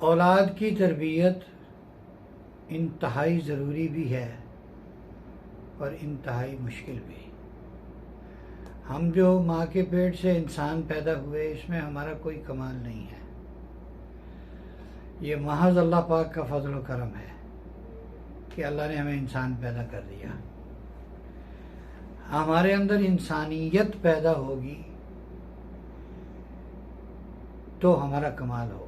औलाद की तरबियत इंतहाई ज़रूरी भी है और इंतहाई मुश्किल भी। हम जो माँ के पेट से इंसान पैदा हुए, इसमें हमारा कोई कमाल नहीं है। ये महज अल्लाह पाक का फजल व करम है कि अल्लाह ने हमें इंसान पैदा कर दिया। हमारे अंदर इंसानियत पैदा होगी तो हमारा कमाल होगा।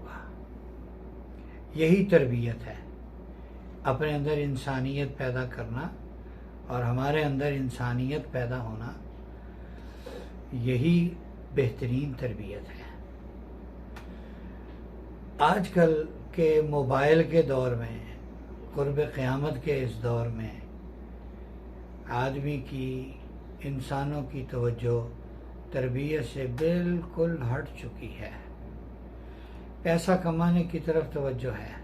यही तरबियत है, अपने अंदर इंसानियत पैदा करना और हमारे अंदर इंसानियत पैदा होना, यही बेहतरीन तरबियत है। आजकल के मोबाइल के दौर में, क़ुर्ब क़यामत के इस दौर में, आदमी की, इंसानों की तवज्जो तरबियत से बिल्कुल हट चुकी है। पैसा कमाने की तरफ तवज्जो है।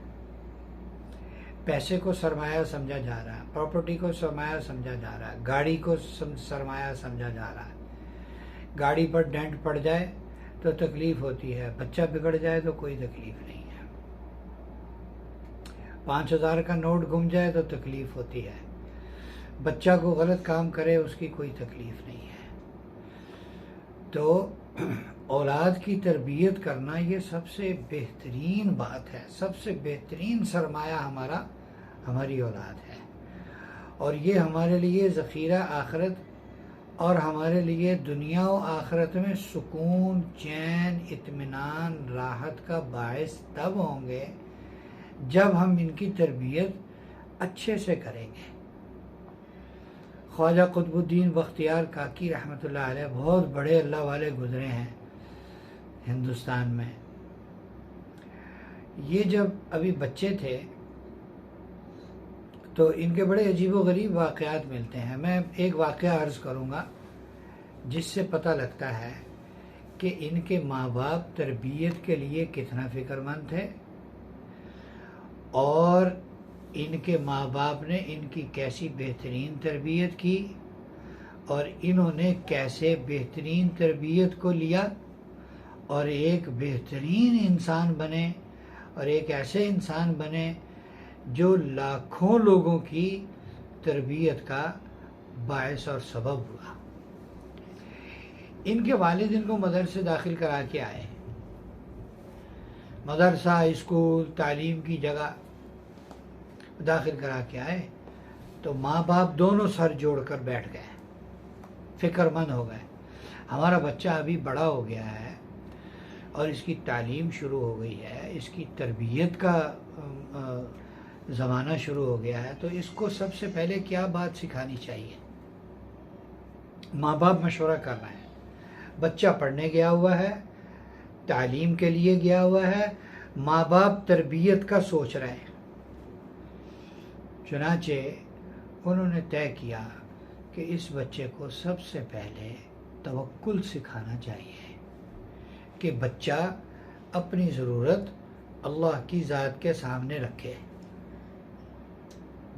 पैसे को सरमाया समझा जा रहा है, प्रॉपर्टी को सरमाया समझा जा रहा है, गाड़ी को सरमाया समझा जा रहा है। गाड़ी पर डेंट पड़ जाए तो तकलीफ होती है, बच्चा बिगड़ जाए तो कोई तकलीफ नहीं है, 5,000 का नोट गुम जाए तो तकलीफ होती है, बच्चा को गलत काम करे उसकी कोई तकलीफ नहीं है। तो औलाद की तरबियत करना ये सबसे बेहतरीन बात है, सबसे बेहतरीन सरमाया हमारी औलाद है। और ये हमारे लिए ज़ख़ीरा आखिरत और हमारे लिए दुनिया और आखिरत में सुकून, चैन, इत्मीनान, राहत का बायस तब होंगे जब हम इनकी तरबियत अच्छे से करेंगे। ख्वाजा कुतुबुद्दीन बख्तियार काकी रहमतुल्लाह अलैह बहुत बड़े अल्लाह वाले गुजरे हैं हिंदुस्तान में। ये जब अभी बच्चे थे तो इनके बड़े अजीब व गरीब वाक़यात मिलते हैं। मैं एक वाक़या अर्ज़ करूँगा जिससे पता लगता है कि इनके माँ बाप तरबियत के लिए कितना फ़िक्रमंद थे और इनके माँ बाप ने इनकी कैसी बेहतरीन तरबियत की और इन्होंने कैसे बेहतरीन तरबियत को लिया और एक बेहतरीन इंसान बने और एक ऐसे इंसान बने जो लाखों लोगों की तरबियत का बायस और सबब हुआ। इनके वालिद इनको मदरसे दाखिल करा के आए, मदरसा, स्कूल, तालीम की जगह दाखिल करा के आए तो माँ बाप दोनों सर जोड़कर बैठ गए, फ़िक्रमंद हो गए। हमारा बच्चा अभी बड़ा हो गया है और इसकी तालीम शुरू हो गई है, इसकी तरबियत का ज़माना शुरू हो गया है, तो इसको सबसे पहले क्या बात सिखानी चाहिए। माँ बाप मशवरा कर रहे हैं, बच्चा पढ़ने गया हुआ है, तालीम के लिए गया हुआ है, माँ बाप तरबियत का सोच रहे हैं। चुनाचे उन्होंने तय किया कि इस बच्चे को सबसे पहले तवक्कुल सिखाना चाहिए कि बच्चा अपनी ज़रूरत अल्लाह की ज़ात के सामने रखे,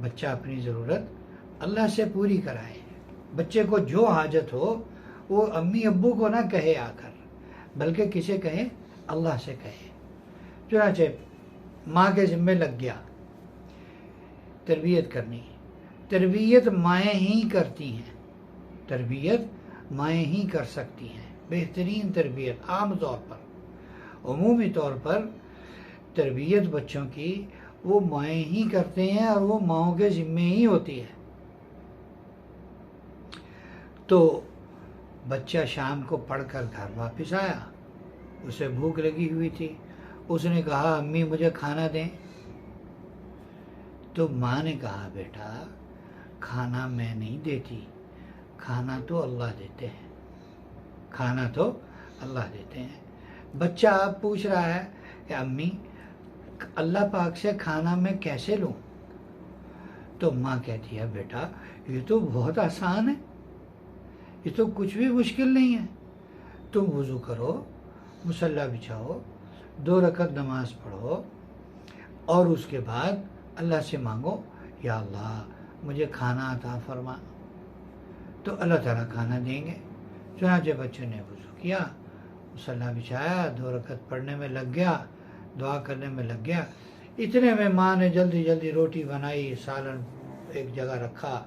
बच्चा अपनी ज़रूरत अल्लाह से पूरी कराए। बच्चे को जो हाजत हो वो अम्मी अब्बू को ना कहे आकर, बल्कि किसे कहे, अल्लाह से कहे। चुनाचे माँ के ज़िम्मे लग गया तरबियत करनी। तरबियत माएँ ही करती हैं, तरबियत माएँ ही कर सकती हैं। बेहतरीन तरबियत आम तौर पर, उमूमी तौर पर तरबियत बच्चों की वो माएँ ही करते हैं और वो माँओं के ज़िम्मे ही होती है। तो बच्चा शाम को पढ़कर घर वापस आया, उसे भूख लगी हुई थी, उसने कहा अम्मी मुझे खाना दें। तो माँ ने कहा बेटा खाना मैं नहीं देती, खाना तो अल्लाह देते हैं, खाना तो अल्लाह देते हैं। बच्चा अब पूछ रहा है कि अम्मी अल्लाह पाक से खाना मैं कैसे लूँ? तो माँ कहती है बेटा ये तो बहुत आसान है, ये तो कुछ भी मुश्किल नहीं है। तुम वज़ू करो, मुसल्ला बिछाओ, 2 रकअत नमाज पढ़ो और उसके बाद अल्लाह से मांगो या अल्लाह मुझे खाना अता फरमा, तो अल्लाह ताला खाना देंगे। चुनांचे बच्चों ने वज़ू किया, मुसल्ला बिछाया, 2 रकअत पढ़ने में लग गया, दुआ करने में लग गया। इतने में माँ ने जल्दी जल्दी रोटी बनाई, सालन एक जगह रखा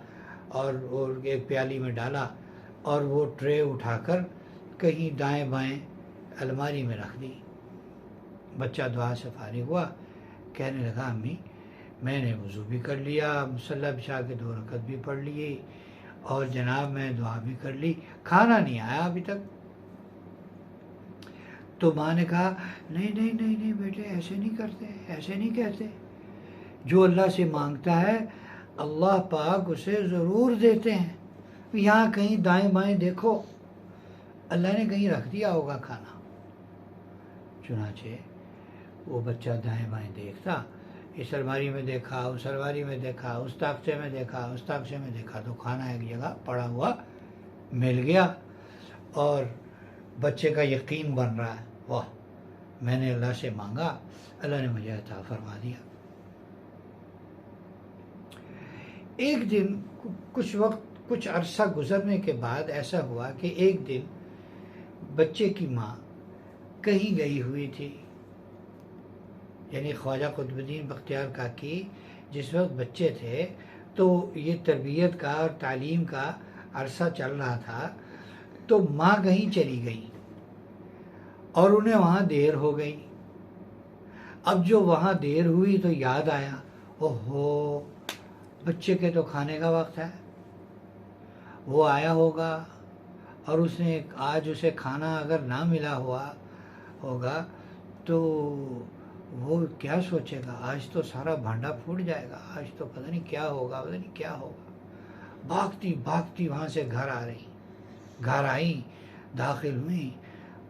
और एक प्याली में डाला और वो ट्रे उठाकर कहीं दाएं बाएं अलमारी में रख दी। बच्चा दुआ से फारिग हुआ, कहने लगा अम्मी मैंने वज़ू भी कर लिया, मुसल्ला बिछा के 2 रकत भी पढ़ लिए और जनाब मैं दुआ भी कर ली, खाना नहीं आया अभी तक। तो माँ ने कहा नहीं नहीं नहीं नहीं बेटे, ऐसे नहीं करते, ऐसे नहीं कहते। जो अल्लाह से मांगता है अल्लाह पाक उसे ज़रूर देते हैं। यहाँ कहीं दाएं बाएं देखो, अल्लाह ने कहीं रख दिया होगा खाना। चुनाचे वो बच्चा दाएं बाएं देखता, इस अलमारी में देखा, उस अलमारी में देखा, उस ताकचे में देखा, उस ताकचे में देखा, तो खाना एक जगह पड़ा हुआ मिल गया। और बच्चे का यकीन बन रहा है, वाह मैंने अल्लाह से मांगा, अल्लाह ने मुझे अता फरमा दिया। एक दिन कुछ अरसा गुजरने के बाद ऐसा हुआ कि एक दिन बच्चे की माँ कहीं गई हुई थी, यानी ख्वाजा कुतुबुद्दीन बख्तियार काकी जिस वक्त बच्चे थे तो ये तरबियत का और तालीम का अरसा चल रहा था। तो माँ कहीं चली गई और उन्हें वहाँ देर हो गई। अब जो वहाँ देर हुई तो याद आया, ओहो बच्चे के तो खाने का वक्त है, वो आया होगा और उसने आज उसे खाना अगर ना मिला हुआ होगा तो वो क्या सोचेगा, आज तो सारा भांडा फूट जाएगा, आज तो पता नहीं क्या होगा, पता नहीं क्या होगा। भागती भागती वहाँ से घर आ रही, घर आई, दाखिल हुई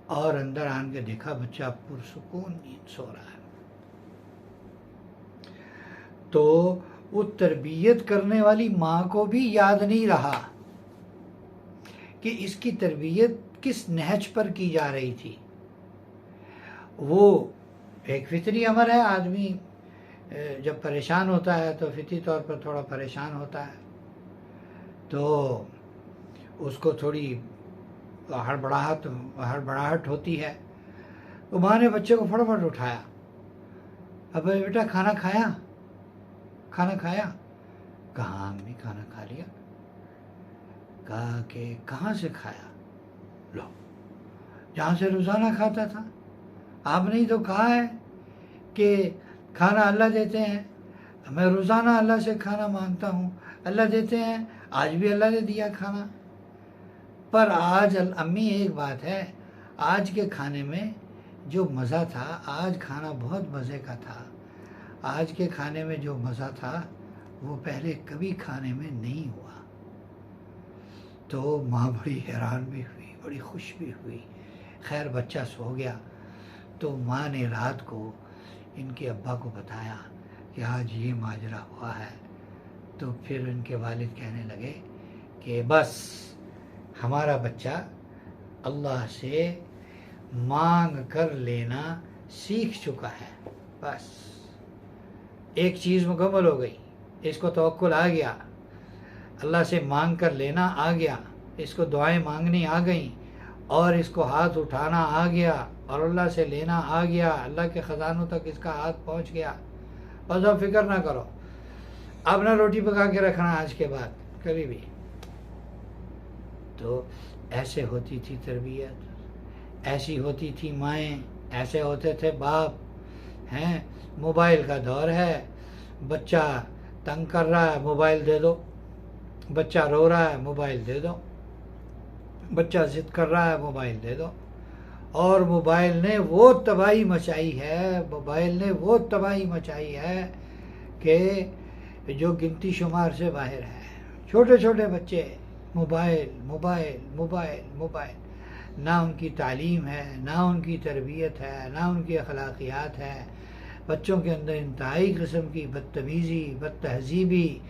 और अंदर आन के देखा बच्चा पुरसुकून नींद सो रहा है। तो वो तरबियत करने वाली माँ को भी याद नहीं रहा कि इसकी तरबियत किस नहज पर की जा रही थी। वो एक फितरी अमर है, आदमी जब परेशान होता है तो फितरी तौर पर थोड़ा परेशान होता है, तो उसको थोड़ी हड़बड़ाहट होती है। तो माँ ने बच्चे को फटाफट उठाया, अब बेटा खाना खाया, खाना खाया? कहाँ अम्मी खाना खा लिया। कहा कि कहाँ से खाया? लो जहाँ से रोज़ाना खाता था, आपने ही तो कहा है कि खाना अल्लाह देते हैं, मैं रोज़ाना अल्लाह से खाना मांगता हूँ, अल्लाह देते हैं, आज भी अल्लाह ने दिया खाना। पर आज अम्मी एक बात है, आज के खाने में जो मज़ा था, आज खाना बहुत मज़े का था, आज के खाने में जो मज़ा था वो पहले कभी खाने में नहीं हुआ। तो माँ बड़ी हैरान भी हुई, बड़ी खुश भी हुई। खैर बच्चा सो गया। तो माँ ने रात को इनके अब्बा को बताया कि आज ये माजरा हुआ है। तो फिर इनके वालिद कहने लगे कि बस हमारा बच्चा अल्लाह से मांग कर लेना सीख चुका है, बस एक चीज़ मुकम्मल हो गई, इसको तवक्कुल आ गया, अल्लाह से मांग कर लेना आ गया, इसको दुआएं मांगनी आ गई और इसको हाथ उठाना आ गया और अल्लाह से लेना आ गया, अल्लाह के ख़जानों तक इसका हाथ पहुंच गया। बस अब फिक्र ना करो, अब ना रोटी पका के रखना आज के बाद कभी भी। तो ऐसे होती थी तरबियत, ऐसी होती थी माएँ, ऐसे होते थे बाप। हैं मोबाइल का दौर है, बच्चा तंग कर रहा है, मोबाइल दे दो, बच्चा रो रहा है, मोबाइल दे दो, बच्चा जिद कर रहा है, मोबाइल दे दो। और मोबाइल ने वो तबाही मचाई है, मोबाइल ने वो तबाही मचाई है कि जो गिनती शुमार से बाहर है। छोटे छोटे बच्चे मोबाइल मोबाइल मोबाइल मोबाइल, ना उनकी तालीम है, ना उनकी तरबियत है, ना उनकी अखलाकियात है। बच्चों के अंदर इंतहाई किस्म की बदतमीज़ी, बदतहजीबी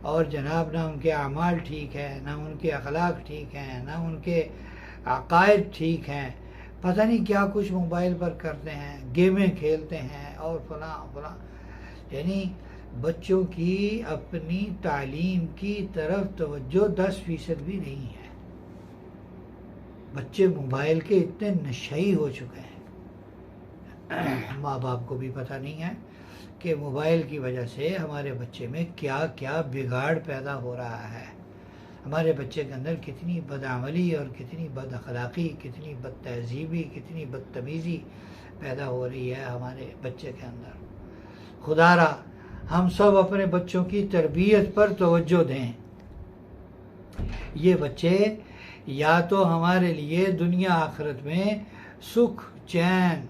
और जनाब ना उनके अमाल ठीक है, ना उनके अखलाक ठीक हैं, ना उनके अकायद ठीक हैं। पता नहीं क्या कुछ मोबाइल पर करते हैं, गेमें खेलते हैं और फलां। यानी बच्चों की अपनी तालीम की तरफ तवज्जो 10% भी नहीं है। बच्चे मोबाइल के इतने नशई हो चुके हैं। माँ बाप को भी पता नहीं है कि मोबाइल की वजह से हमारे बच्चे में क्या क्या बिगाड़ पैदा हो रहा है, हमारे बच्चे के अंदर कितनी बदअमली और कितनी बद अखलाक़ी, कितनी बद तहज़ीबी, कितनी बदतमीज़ी पैदा हो रही है हमारे बच्चे के अंदर। खुदारा हम सब अपने बच्चों की तरबियत पर तवज्जो दें। ये बच्चे या तो हमारे लिए दुनिया आखिरत में सुख, चैन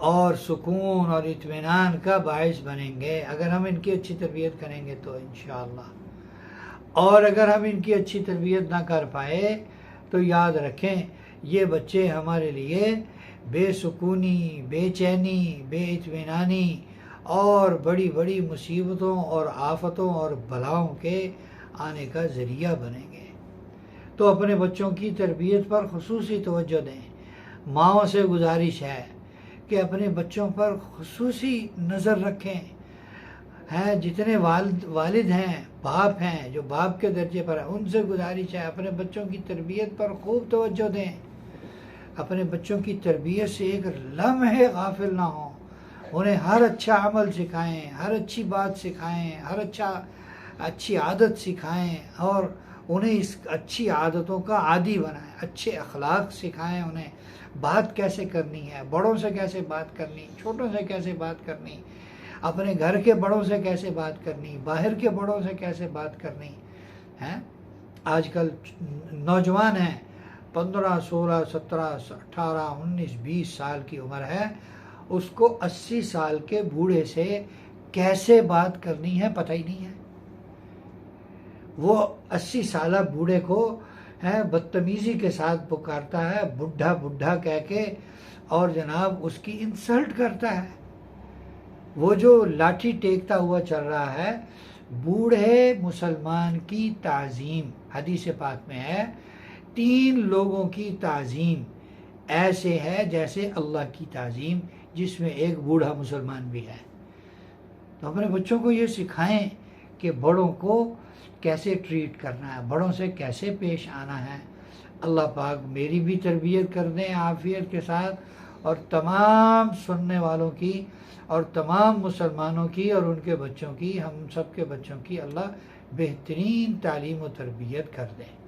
और सुकून और इत्मीनान का बाइस बनेंगे अगर हम इनकी अच्छी तरबियत करेंगे तो इंशाअल्लाह। और अगर हम इनकी अच्छी तरबियत ना कर पाए तो याद रखें ये बच्चे हमारे लिए बेसुकूनी, बेचैनी, बेइत्मीनानी और बड़ी बड़ी मुसीबतों और आफतों और बलाओं के आने का ज़रिया बनेंगे। तो अपने बच्चों की तरबियत पर खुसूसी तवज्जो दें। माँओं से गुजारिश है कि अपने बच्चों पर खुसूसी नज़र रखें। हैं जितने वालिद हैं, बाप हैं, जो बाप के दर्जे पर हैं, उनसे गुजारिश है अपने बच्चों की तरबियत पर खूब तवज्जो दें। अपने बच्चों की तरबियत से एक लम्हे गाफिल ना हो। उन्हें हर अच्छा अमल सिखाएं, हर अच्छी बात सिखाएं, हर अच्छी आदत सिखाएं और उन्हें इस अच्छी आदतों का आदी बनाएं। अच्छे अखलाक सिखाएं उन्हें, बात कैसे करनी है, बड़ों से कैसे बात करनी, छोटों से कैसे बात करनी, अपने घर के बड़ों से कैसे बात करनी, बाहर के बड़ों से कैसे बात करनी है। आजकल नौजवान हैं, 15, 16, 17, 18, 19, 20 साल की उम्र है, उसको 80 साल के बूढ़े से कैसे बात करनी है पता ही नहीं है। वो 80 साल बूढ़े को है बदतमीज़ी के साथ पुकारता है, बुढ़ा बुढ़ा कह के, और जनाब उसकी इंसल्ट करता है। वो जो लाठी टेकता हुआ चल रहा है, बूढ़े मुसलमान की ताज़ीम हदीस पाक में है, 3 लोगों की ताज़ीम ऐसे है जैसे अल्लाह की ताज़ीम, जिसमें एक बूढ़ा मुसलमान भी है। तो अपने बच्चों को ये सिखाएं कि बड़ों को कैसे ट्रीट करना है, बड़ों से कैसे पेश आना है। अल्लाह पाक मेरी भी तरबियत कर दें आफियत के साथ, और तमाम सुनने वालों की और तमाम मुसलमानों की और उनके बच्चों की, हम सब के बच्चों की अल्लाह बेहतरीन तालीम और तरबियत कर दें।